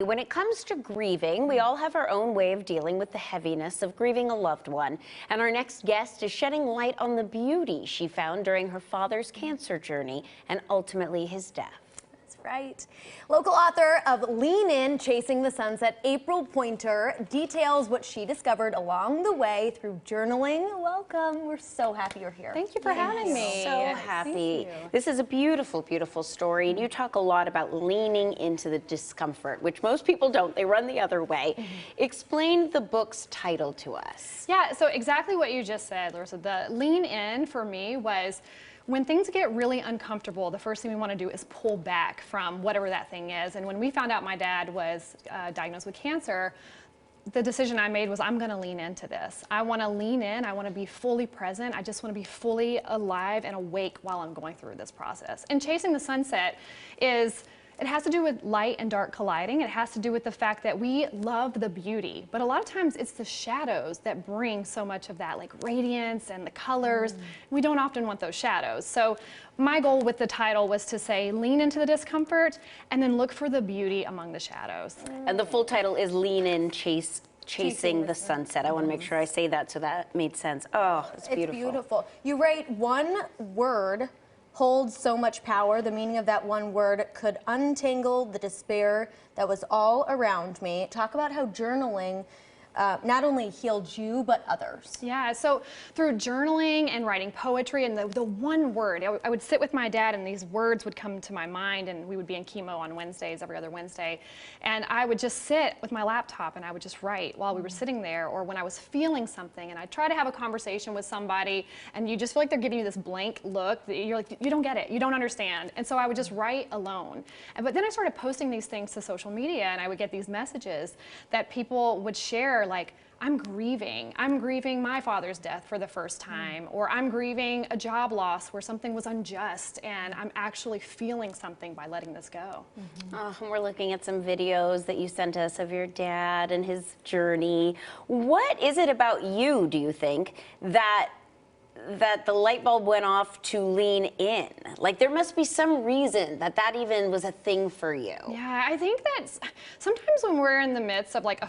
When it comes to grieving, we all have our own way of dealing with the heaviness of grieving a loved one. And our next guest is shedding light on the beauty she found during her father's cancer journey and ultimately his death. That's right. Local author of Lean In, Chasing the Sunset, April Poynter, details what she discovered along the way through journaling. Welcome. We're so happy you're here. Thank you for having me. So happy. This is a beautiful, beautiful story, and you talk a lot about leaning into the discomfort, which most people don't. They run the other way. Explain the book's title to us. Yeah, so exactly what you just said, Larissa. The lean in for me was when things get really uncomfortable, the first thing we want to do is pull back from whatever that thing is. And when we found out my dad was diagnosed with cancer, the decision I made was I'm going to lean into this. I want to lean in. I want to be fully present. I just want to be fully alive and awake while I'm going through this process. And Chasing the Sunset it has to do with light and dark colliding. It has to do with the fact that we love the beauty, but a lot of times it's the shadows that bring so much of that, like radiance and the colors. We don't often want those shadows. So my goal with the title was to say, lean into the discomfort and then look for the beauty among the shadows. And the full title is Lean In, Chasing the Sunset. I want to make sure I say that so that made sense. Oh, it's beautiful. It's beautiful. You write one word holds so much power. The meaning of that one word could untangle the despair that was all around me. Talk about how journaling not only healed you, but others. Yeah, so through journaling and writing poetry and the one word, I would sit with my dad and these words would come to my mind, and we would be in chemo on Wednesdays, every other Wednesday. And I would just sit with my laptop and I would just write while we were sitting there, or when I was feeling something and I'd try to have a conversation with somebody and you just feel like they're giving you this blank look. You're like, you don't get it, you don't understand. And so I would just write alone. But then I started posting these things to social media and I would get these messages that people would share, like, I'm grieving my father's death for the first time, or I'm grieving a job loss where something was unjust and I'm actually feeling something by letting this go. Oh, we're looking at some videos that you sent us of your dad and his journey. What is it about you, do you think, that the light bulb went off to lean in? Like, there must be some reason that even was a thing for you. Yeah, I think that sometimes when we're in the midst of like a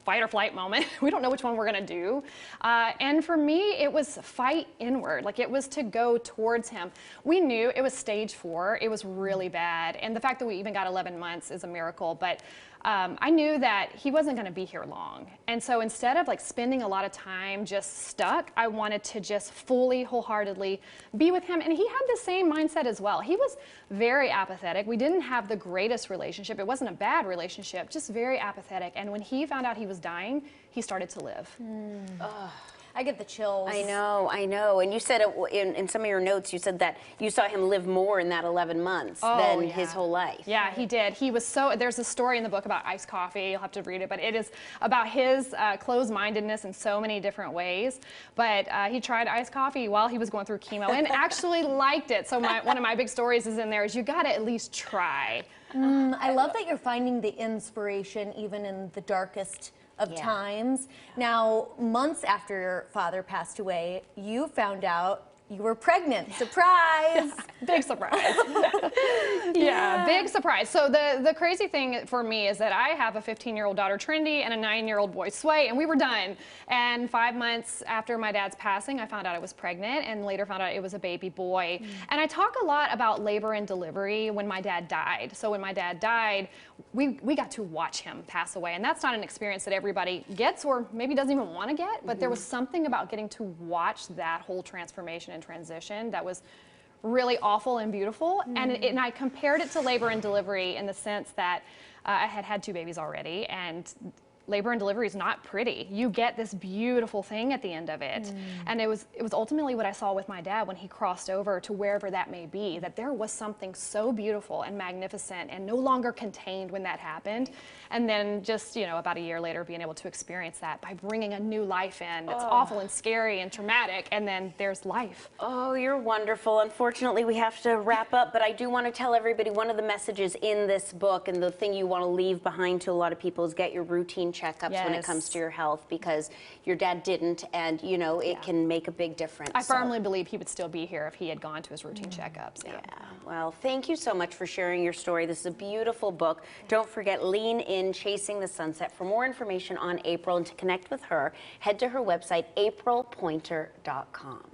fight or flight moment, we don't know which one we're gonna do. And for me, it was fight inward. Like, it was to go towards him. We knew it was stage 4. It was really bad. And the fact that we even got 11 months is a miracle. But I knew that he wasn't gonna be here long. And so instead of like spending a lot of time just stuck, I wanted to just fully, wholeheartedly be with him. And he had the same mindset as well. He was very apathetic. We didn't have the greatest relationship. It wasn't a bad relationship, just very apathetic. And when he found out he was dying, he started to live. I get the chills. I know. And you said in some of your notes, you said that you saw him live more in that 11 months than his whole life. Yeah, he did. He was there's a story in the book about iced coffee. You'll have to read it, but it is about his closed-mindedness in so many different ways. But he tried iced coffee while he was going through chemo and actually liked it. So one of my big stories is in there is you got to at least try. I love that you're finding the inspiration even in the darkest of times. Now, months after your father passed away, you found out you were pregnant. Surprise! Big surprise. Yeah, big surprise. So the crazy thing for me is that I have a 15-year-old daughter, Trendy, and a 9-year-old boy, Sway, and we were done. And 5 months after my dad's passing, I found out I was pregnant, and later found out it was a baby boy. And I talk a lot about labor and delivery when my dad died. So when my dad died, we got to watch him pass away, and that's not an experience that everybody gets or maybe doesn't even want to get, but there was something about getting to watch that whole transformation and transition that was really awful and beautiful. And I compared it to labor and delivery in the sense that I had 2 babies already, and labor and delivery is not pretty. You get this beautiful thing at the end of it. And it was ultimately what I saw with my dad when he crossed over to wherever that may be, that there was something so beautiful and magnificent and no longer contained when that happened. And then just, about a year later, being able to experience that by bringing a new life in. It's awful and scary and traumatic, and then there's life. Oh, you're wonderful. Unfortunately, we have to wrap up, but I do want to tell everybody one of the messages in this book and the thing you want to leave behind to a lot of people is get your routine checkups when it Yes. comes to your health, because your dad didn't, and you know it can make a big difference. I So, firmly believe he would still be here if he had gone to his routine checkups. Yeah. well, thank you so much for sharing your story. This is a beautiful book. Don't forget, Lean In, Chasing the Sunset. For more information on April and to connect with her, head to her website, aprilpoynter.com.